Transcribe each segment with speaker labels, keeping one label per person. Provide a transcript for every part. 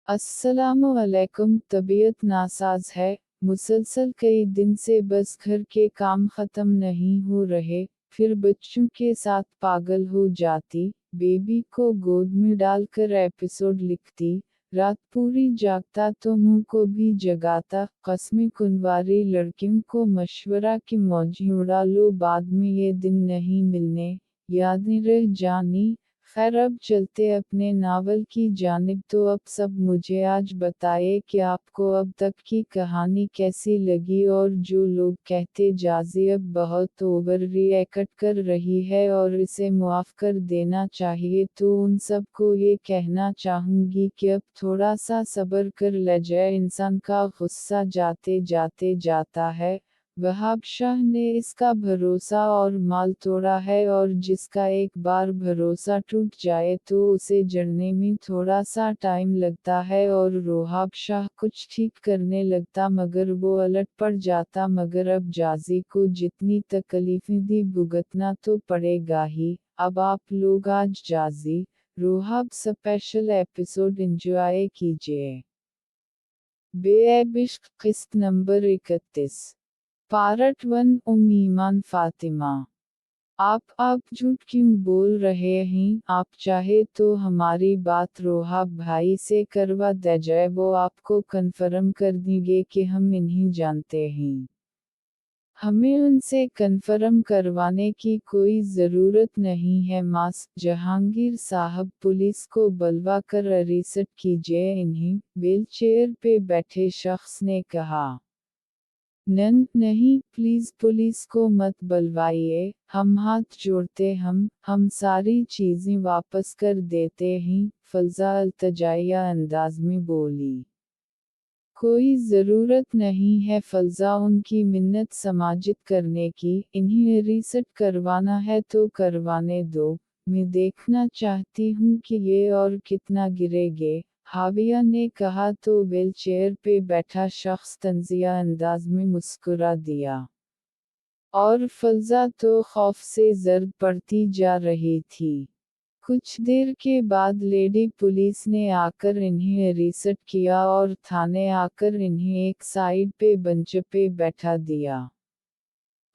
Speaker 1: अस्सलामु अलैकुम। तबीयत नासाज है, मुसलसल कई दिन से बस घर के काम खत्म नहीं हो रहे, फिर बच्चों के साथ पागल हो जाती, बेबी को गोद में डालकर एपिसोड लिखती, रात पूरी जागता तो मुंह को भी जगाता, कस्में कुंवारी लड़कियों को मशवरा कि मौजी उड़ा लो, बाद में ये दिन नहीं मिलने, यादें रह जानी। खैर अब चलते अपने नावल की जानिब। तो अब सब मुझे आज बताइए कि आपको अब तक की कहानी कैसी लगी, और जो लोग कहते जाज़ी अब बहुत ओवर रिएक्ट कर रही है और इसे मुआफ़ कर देना चाहिए, तो उन सब को ये कहना चाहूँगी कि अब थोड़ा सा सब्र कर लीजिए, इंसान का गुस्सा जाते जाते जाता है। वहाब शाह ने इसका भरोसा और माल तोड़ा है, और जिसका एक बार भरोसा टूट जाए तो उसे जड़ने में थोड़ा सा टाइम लगता है, और रोहाब शाह कुछ ठीक करने लगता मगर वो अलट पड़ जाता। मगर अब जाज़ी को जितनी तकलीफें दी भुगतना तो पड़ेगा ही। अब आप लोग आज जाज़ी रोहाब स्पेशल एपिसोड एंजॉय कीजिए। बेइश्क किस्त नंबर 31। पार्ट 1। ईमान फातिमा। आप झूठ क्यों बोल रहे हैं? आप चाहे तो हमारी बात रोहाब भाई से करवा दीजिए, वो आपको कन्फर्म कर देंगे कि हम इन्हें जानते हैं। हमें उनसे कन्फर्म करवाने की कोई ज़रूरत नहीं है। मास जहांगीर साहब, पुलिस को बुलवा कर अरेस्ट कीजिए इन्हें, व्हीलचेयर पे बैठे शख्स ने कहा। नहीं प्लीज़ पुलिस को मत बुलवाइए, हम हाथ जोड़ते हम सारी चीज़ें वापस कर देते हैं, फ़ज़ा अल्तजाइया अंदाज में बोली। कोई ज़रूरत नहीं है फ़ज़ा उनकी मिन्नत समाजित करने की, इन्हें रीसेट करवाना है तो करवाने दो, मैं देखना चाहती हूँ कि ये और कितना गिरेगे। हाविया ने कहा तो व्हीलचेयर पे बैठा शख्स तंज़िया अंदाज में मुस्कुरा दिया। और फ़ज़ा तो खौफ से जर्द पड़ती जा रही थी। कुछ देर के बाद लेडी पुलिस ने आकर इन्हें अरेस्ट किया और थाने आकर इन्हें एक साइड पे बेंच पे बैठा दिया।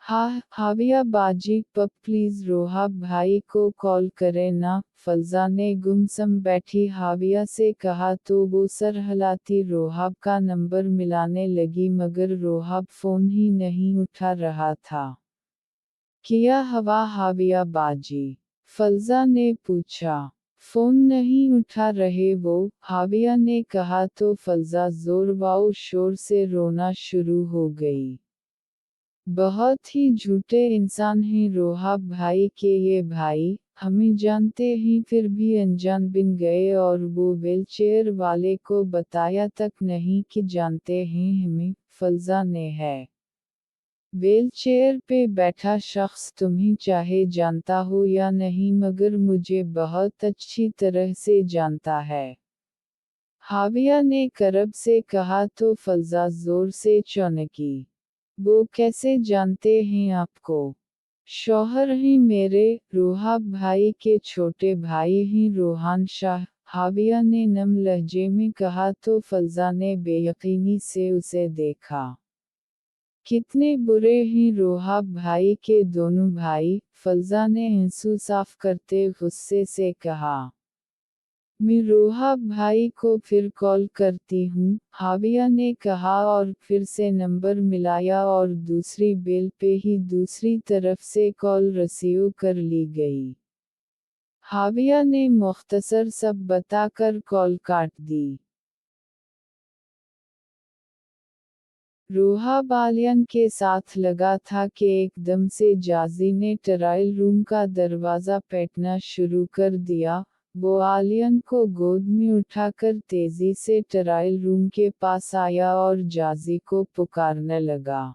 Speaker 1: हाविया बाजी प्लीज रोहाब भाई को कॉल करें ना, फ़ज़ा ने गुमसम बैठी हाविया से कहा तो वो सर हिलाती रोहाब का नंबर मिलाने लगी, मगर रोहाब फ़ोन ही नहीं उठा रहा था। किया हवा हाविया बाजी? फ़ज़ा ने पूछा। फ़ोन नहीं उठा रहे वो, हाविया ने कहा तो फ़ज़ा ज़ोर व शोर से रोना शुरू हो गई। बहुत ही झूठे इंसान हैं रोहाब भाई के ये भाई, हमें जानते हैं फिर भी अनजान बन गए, और वो व्हीलचेयर वाले को बताया तक नहीं कि जानते हैं हमें, फ़ज़ा ने है। व्हीलचेयर पे बैठा शख्स तुम्हें चाहे जानता हो या नहीं मगर मुझे बहुत अच्छी तरह से जानता है। हाविया ने करब से कहा तो फ़ज़ा ज़ोर से चौंकी। वो कैसे जानते हैं आपको? शौहर हैं मेरे, रोहाब भाई के छोटे भाई हैं रोहान शाह, हाविया ने नम लहजे में कहा तो फ़ज़ा ने बेयकीनी से उसे देखा। कितने बुरे हैं रोहाब भाई के दोनों भाई, फ़ज़ा ने आंसू साफ करते गुस्से से कहा। मैं रोहाब भाई को फिर कॉल करती हूँ, हाविया ने कहा और फिर से नंबर मिलाया और दूसरी बेल पे ही दूसरी तरफ से कॉल रिसीव कर ली गई। हाविया ने मुख्तसर सब बताकर कॉल काट दी। रोहाब आलियन के साथ लगा था कि एकदम से जाज़ी ने ट्रायल रूम का दरवाज़ा पीटना शुरू कर दिया। वो आलियन को गोद में उठाकर तेज़ी से ट्रायल रूम के पास आया और जाज़ी को पुकारने लगा।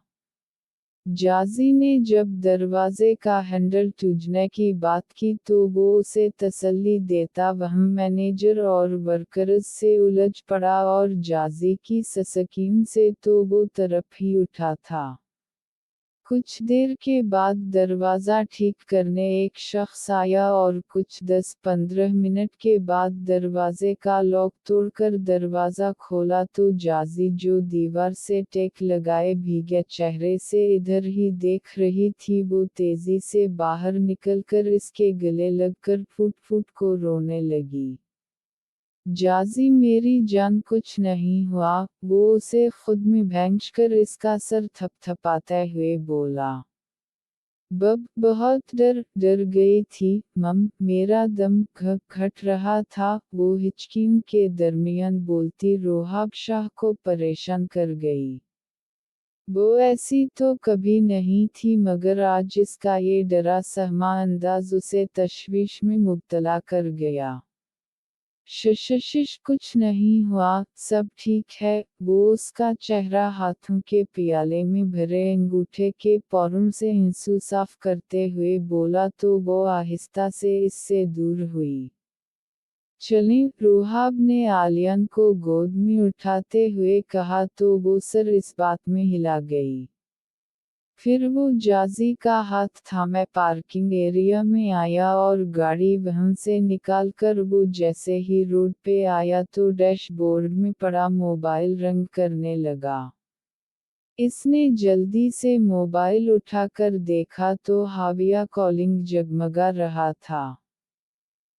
Speaker 1: जाज़ी ने जब दरवाजे का हैंडल टूटने की बात की तो वो उसे तसल्ली देता वह मैनेजर और वर्कर्स से उलझ पड़ा, और जाज़ी की ससकीन से तो वो तरफ ही उठा था। कुछ देर के बाद दरवाज़ा ठीक करने एक शख्स आया और कुछ 10-15 मिनट के बाद दरवाजे का लॉक तोड़कर दरवाज़ा खोला तो जाजी जो दीवार से टेक लगाए भीगे चेहरे से इधर ही देख रही थी वो तेज़ी से बाहर निकलकर इसके गले लगकर फुट फुट को रोने लगी। जाजी मेरी जान कुछ नहीं हुआ, वो उसे खुद में भैंच कर इसका सर थपथपाते हुए बोला। बब बहुत डर गई थी मम, मेरा दम घट रहा था, वो हिचकियों के दरमियान बोलती रोहाब शाह को परेशान कर गई। वो ऐसी तो कभी नहीं थी मगर आज इसका ये डरा सहमा अंदाज उसे तशवीश में मुब्तला कर गया। शश कुछ नहीं हुआ, सब ठीक है, वो उसका चेहरा हाथों के पियाले में भरे अंगूठे के पौरों से आंसू साफ करते हुए बोला तो वो आहिस्ता से इससे दूर हुई। चलें, रोहाब ने आलियान को गोद में उठाते हुए कहा तो वो सर इस बात में हिला गई। फिर वो जाजी का हाथ थामे पार्किंग एरिया में आया और गाड़ी वहां से निकालकर वो जैसे ही रोड पे आया तो डैशबोर्ड में पड़ा मोबाइल रंग करने लगा। इसने जल्दी से मोबाइल उठाकर देखा तो हाविया कॉलिंग जगमगा रहा था।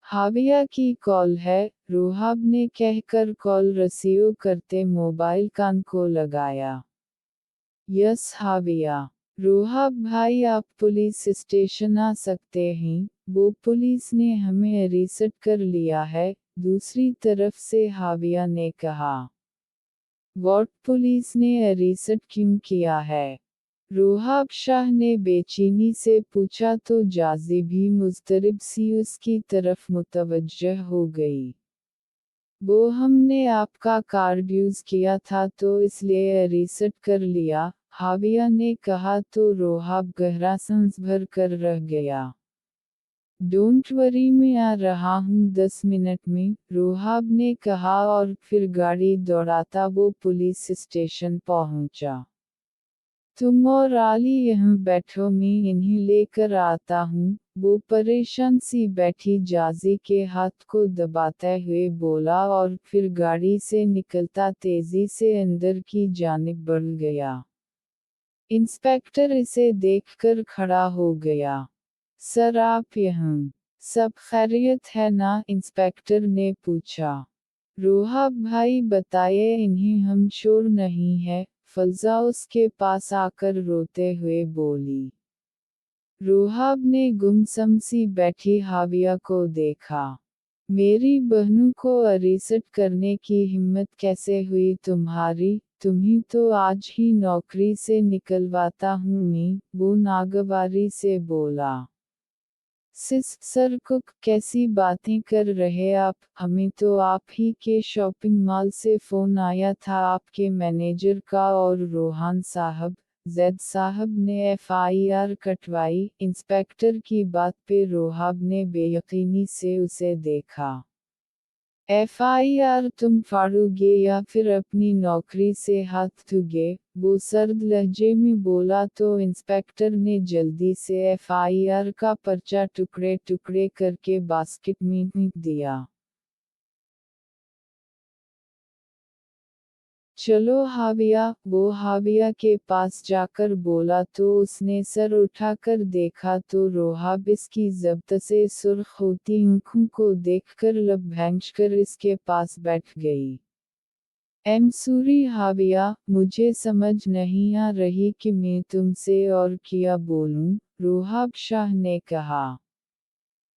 Speaker 1: हाविया की कॉल है, रोहाब ने कहकर कॉल रिसीव करते मोबाइल कान को लगाया। यस हाविया। रोहाब भाई आप पुलिस स्टेशन आ सकते हैं, वो पुलिस ने हमें अरेस्ट कर लिया है, दूसरी तरफ से हाविया ने कहा। व्हाट पुलिस ने अरेस्ट क्यों किया है? रोहाब शाह ने बेचैनी से पूछा तो जाजी भी मुस्तरिब सी उसकी तरफ मुतवज्जह हो गई। वो हमने आपका कार्ड यूज किया था तो इसलिए अरेस्ट कर लिया, हाविया ने कहा तो रोहाब गहरा सांस भर कर रह गया। डोंट वरी मैं आ रहा हूँ 10 मिनट में, रोहाब ने कहा और फिर गाड़ी दौड़ाता वो पुलिस स्टेशन पहुंचा। तुम और आली यहाँ बैठो मैं इन्हें लेकर आता हूँ, वो परेशान सी बैठी जाजी के हाथ को दबाते हुए बोला और फिर गाड़ी से निकलता तेजी से अंदर की जानिब बढ़ गया। इंस्पेक्टर इसे देखकर खड़ा हो गया। सर आप यहाँ, सब खैरियत है ना? इंस्पेक्टर ने पूछा। रोहाब भाई बताइए इन्हें हम शोर नहीं है, फज़ा उसके पास आकर रोते हुए बोली। रोहाब ने गुमसम सी बैठी हाविया को देखा। मेरी बहनों को अरेस्ट करने की हिम्मत कैसे हुई तुम्हारी? तुम्हीं तो आज ही नौकरी से निकलवाता हूँ मैं, वो नागवारी से बोला। सर कुक कैसी बातें कर रहे आप, हमें तो आप ही के शॉपिंग मॉल से फ़ोन आया था आपके मैनेजर का और रोहान साहब, जैद साहब ने एफआईआर कटवाई। इंस्पेक्टर की बात पे रोहाब ने बेयकीनी से उसे देखा। एफआईआर तुम फाड़ोगे या फिर अपनी नौकरी से हाथ धोगे? वो सर्द लहजे में बोला तो इंस्पेक्टर ने जल्दी से एफआईआर का पर्चा टुकड़े टुकड़े करके बास्केट में फेंक दिया। चलो हाविया, वो हाविया के पास जाकर बोला तो उसने सर उठाकर देखा तो रोहाब इसकी ज़ब्त से सुर्ख होती आँखों को देखकर लब भैंचकर इसके पास बैठ गई। सूरी हाविया, मुझे समझ नहीं आ रही कि मैं तुमसे और क्या बोलूं, रोहाब शाह ने कहा।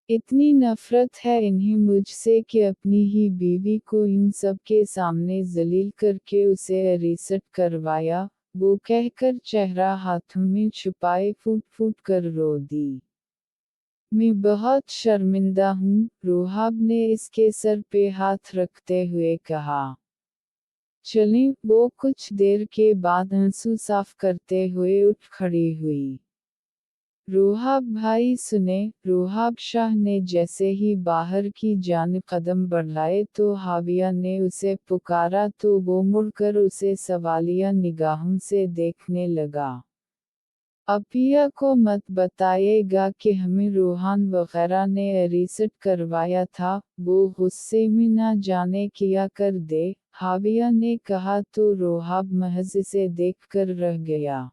Speaker 1: इतनी नफरत है इन्हें मुझसे कि अपनी ही बीवी को इन सब के सामने जलील करके उसे अरेस्ट करवाया, वो कहकर चेहरा हाथों में छुपाए फूट फूट कर रो दी। मैं बहुत शर्मिंदा हूँ, रोहाब ने इसके सर पे हाथ रखते हुए कहा। चलें, वो कुछ देर के बाद आंसू साफ करते हुए उठ खड़ी हुई। रोहाब भाई सुने, रोहाब शाह ने जैसे ही बाहर की जानिब कदम बढ़ाए तो हाविया ने उसे पुकारा तो वो मुड़कर उसे सवालिया निगाहों से देखने लगा। अपिया को मत बताइएगा कि हमें रोहान वगैरह ने अरेस्ट करवाया था, वो गुस्से में ना जाने क्या कर दे। हाविया ने कहा तो रोहाब महज इसे देखकर रह गया।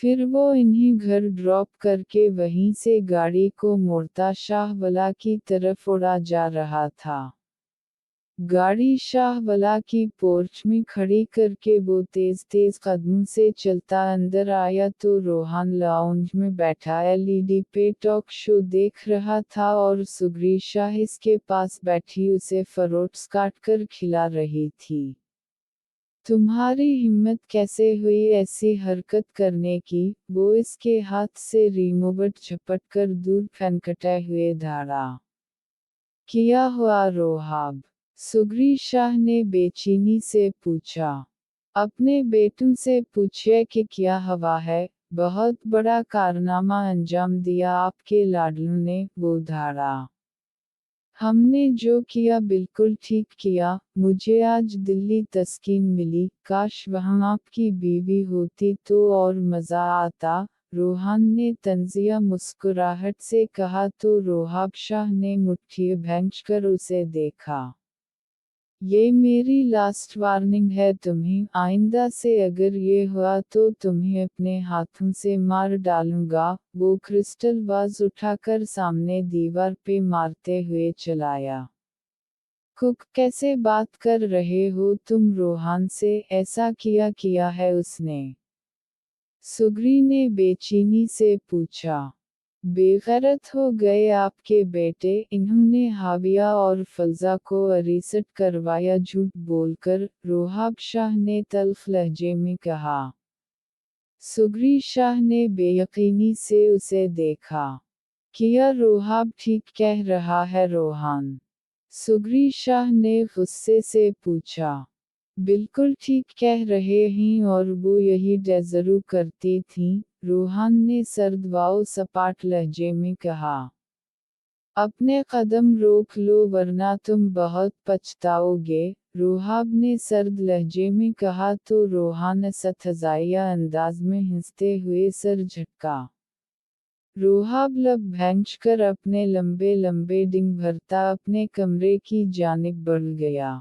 Speaker 1: फिर वो इन्हीं घर ड्रॉप करके वहीं से गाड़ी को मोड़ता शाहवाला की तरफ उड़ा जा रहा था। गाड़ी शाहवाला की पोर्च में खड़ी करके वो तेज तेज कदमों से चलता अंदर आया तो रोहान लाउंज में बैठा एलईडी पे टॉक शो देख रहा था और सुगरी शाह इसके पास बैठी उसे फरोट्स काट कर खिला रही थी। तुम्हारी हिम्मत कैसे हुई ऐसी हरकत करने की, वो इसके हाथ से रिमोट झपट कर दूर फेंकते हुए धाड़ा। क्या हुआ रोहाब? सुगरी शाह ने बेचैनी से पूछा। अपने बेटों से पूछिए कि क्या हवा है, बहुत बड़ा कारनामा अंजाम दिया आपके लाडलू ने, वो धाड़ा। हमने जो किया बिल्कुल ठीक किया, मुझे आज दिल्ली तस्कीन मिली, काश वहाँ आपकी बीवी होती तो और मज़ा आता। रोहान ने तंजिया मुस्कुराहट से कहा तो रोहाब शाह ने मुट्ठी भैंचकर उसे देखा। ये मेरी लास्ट वार्निंग है तुम्हें, आइंदा से अगर ये हुआ तो तुम्हें अपने हाथों से मार डालूंगा। वो क्रिस्टल वाज उठाकर सामने दीवार पे मारते हुए चलाया। कुक कैसे बात कर रहे हो तुम रोहान से, ऐसा किया है उसने? सुगरी ने बेचैनी से पूछा। बेगैरत हो गए आपके बेटे, इन्होंने हाविया और फलजा को अरेस्ट करवाया झूठ बोलकर, रोहाब शाह ने तल्ख लहजे में कहा। सुगरी शाह ने बेयकीनी से उसे देखा। क्या रोहाब ठीक कह रहा है रोहान? सुगरी शाह ने गुस्से से पूछा। बिल्कुल ठीक कह रहे हैं और वो यही डेजरू करती थीं, रोहान ने सर्द व सपाट लहजे में कहा। अपने कदम रोक लो वरना तुम बहुत पछताओगे, रोहाब ने सर्द लहजे में कहा तो रोहान असतज़ाइया अंदाज में हंसते हुए सर झटका। रोहाब लब भैंचकर अपने लंबे लंबे डिंग भरता अपने कमरे की जानिब बढ़ गया।